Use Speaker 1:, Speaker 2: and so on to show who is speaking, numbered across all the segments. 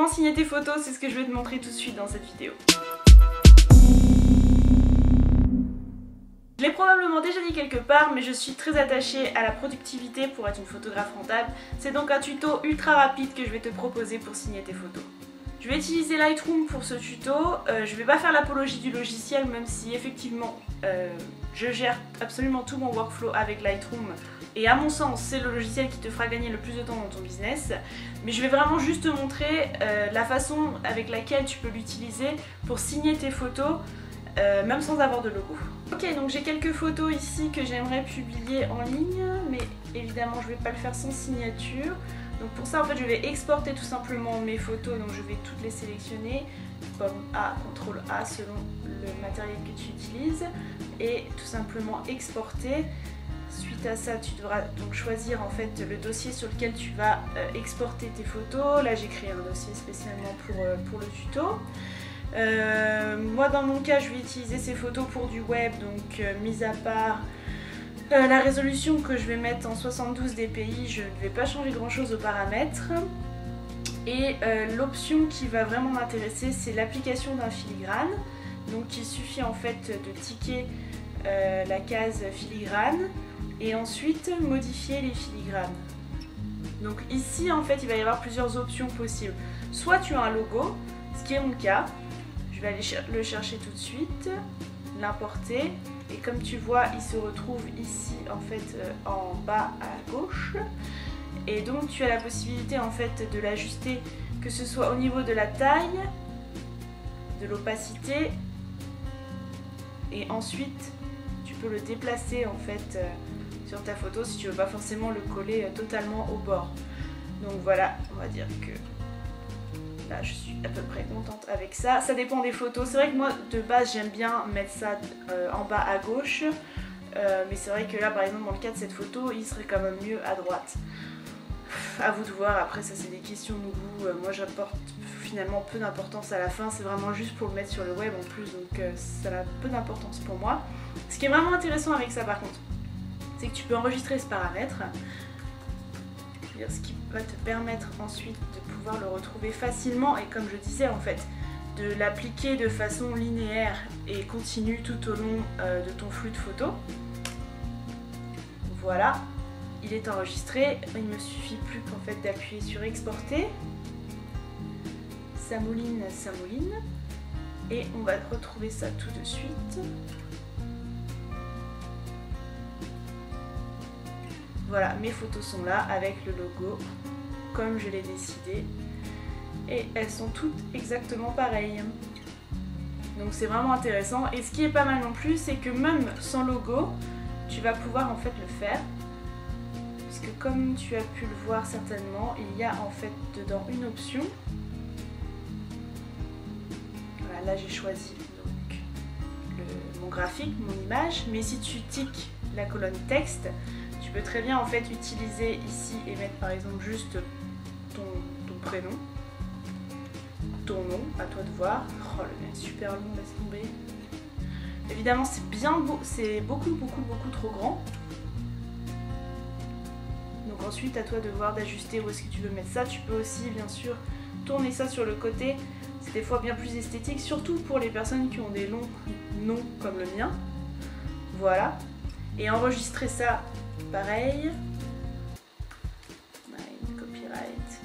Speaker 1: comment signer tes photos, c'est ce que je vais te montrer tout de suite dans cette vidéo. Je l'ai probablement déjà dit quelque part, mais je suis très attachée à la productivité pour être une photographe rentable. C'est donc un tuto ultra rapide que je vais te proposer pour signer tes photos. Je vais utiliser Lightroom pour ce tuto. Je vais pas faire l'apologie du logiciel, même si effectivement je gère absolument tout mon workflow avec Lightroom. Et à mon sens, c'est le logiciel qui te fera gagner le plus de temps dans ton business. Mais je vais vraiment juste te montrer la façon avec laquelle tu peux l'utiliser pour signer tes photos, même sans avoir de logo. Ok, donc j'ai quelques photos ici que j'aimerais publier en ligne, mais évidemment je vais pas le faire sans signature. Donc pour ça en fait je vais exporter tout simplement mes photos, donc je vais toutes les sélectionner, comme A, CTRL A selon le matériel que tu utilises, et tout simplement exporter. Suite à ça tu devras donc choisir en fait le dossier sur lequel tu vas exporter tes photos. Là j'ai créé un dossier spécialement pour le tuto. Moi dans mon cas je vais utiliser ces photos pour du web, donc mis à part la résolution que je vais mettre en 72 dpi, je ne vais pas changer grand chose aux paramètres. Et l'option qui va vraiment m'intéresser, c'est l'application d'un filigrane. Donc il suffit en fait de ticker la case filigrane et ensuite modifier les filigranes. Donc ici en fait il va y avoir plusieurs options possibles. Soit tu as un logo, ce qui est mon cas. Je vais aller le chercher tout de suite, l'importer. Et comme tu vois, il se retrouve ici en fait en bas à gauche. Et donc tu as la possibilité en fait de l'ajuster, que ce soit au niveau de la taille, de l'opacité, et ensuite tu peux le déplacer en fait sur ta photo si tu veux pas forcément le coller totalement au bord. Donc voilà, on va dire que là je suis à peu près contente avec ça. Ça dépend des photos. C'est vrai que moi de base j'aime bien mettre ça en bas à gauche. Mais c'est vrai que là par exemple dans le cas de cette photo il serait quand même mieux à droite. À vous de voir, après ça c'est des questions de goût. Moi j'apporte finalement peu d'importance à la fin. C'est vraiment juste pour le mettre sur le web en plus. Donc ça a peu d'importance pour moi. Ce qui est vraiment intéressant avec ça par contre, c'est que tu peux enregistrer ce paramètre. Ce qui va te permettre ensuite de pouvoir le retrouver facilement et comme je disais en fait de l'appliquer de façon linéaire et continue tout au long de ton flux de photos. Voilà, il est enregistré, il ne me suffit plus qu'en fait d'appuyer sur exporter. Ça mouline, et on va retrouver ça tout de suite. Voilà, mes photos sont là avec le logo comme je l'ai décidé et elles sont toutes exactement pareilles. Donc c'est vraiment intéressant et ce qui est pas mal non plus c'est que même sans logo tu vas pouvoir en fait le faire puisque comme tu as pu le voir certainement il y a en fait dedans une option. Voilà, là j'ai choisi donc mon graphique, mon image, mais si tu tiques la colonne texte, tu peux très bien en fait utiliser ici et mettre par exemple juste ton prénom, ton nom, à toi de voir. Oh le mec super long, laisse tomber. Évidemment c'est bien beau, c'est beaucoup trop grand. Donc ensuite à toi de voir d'ajuster où est-ce que tu veux mettre ça. Tu peux aussi bien sûr tourner ça sur le côté, c'est des fois bien plus esthétique, surtout pour les personnes qui ont des longs noms comme le mien. Voilà. Et enregistrer ça pareil. Copyright.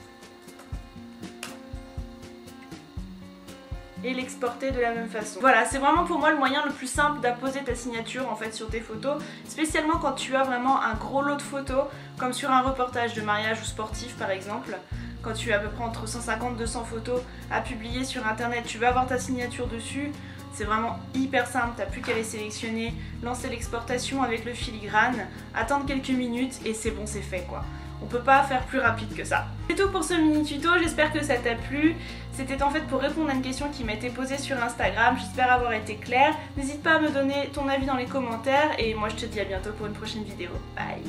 Speaker 1: Et l'exporter de la même façon. Voilà, c'est vraiment pour moi le moyen le plus simple d'apposer ta signature en fait sur tes photos, spécialement quand tu as vraiment un gros lot de photos, comme sur un reportage de mariage ou sportif par exemple. Quand tu as à peu près entre 150 et 200 photos à publier sur internet, tu veux avoir ta signature dessus. C'est vraiment hyper simple, t'as plus qu'à les sélectionner, lancer l'exportation avec le filigrane, attendre quelques minutes et c'est bon, c'est fait quoi. On peut pas faire plus rapide que ça. C'est tout pour ce mini tuto, j'espère que ça t'a plu. C'était en fait pour répondre à une question qui m'a été posée sur Instagram, j'espère avoir été claire. N'hésite pas à me donner ton avis dans les commentaires et moi je te dis à bientôt pour une prochaine vidéo. Bye!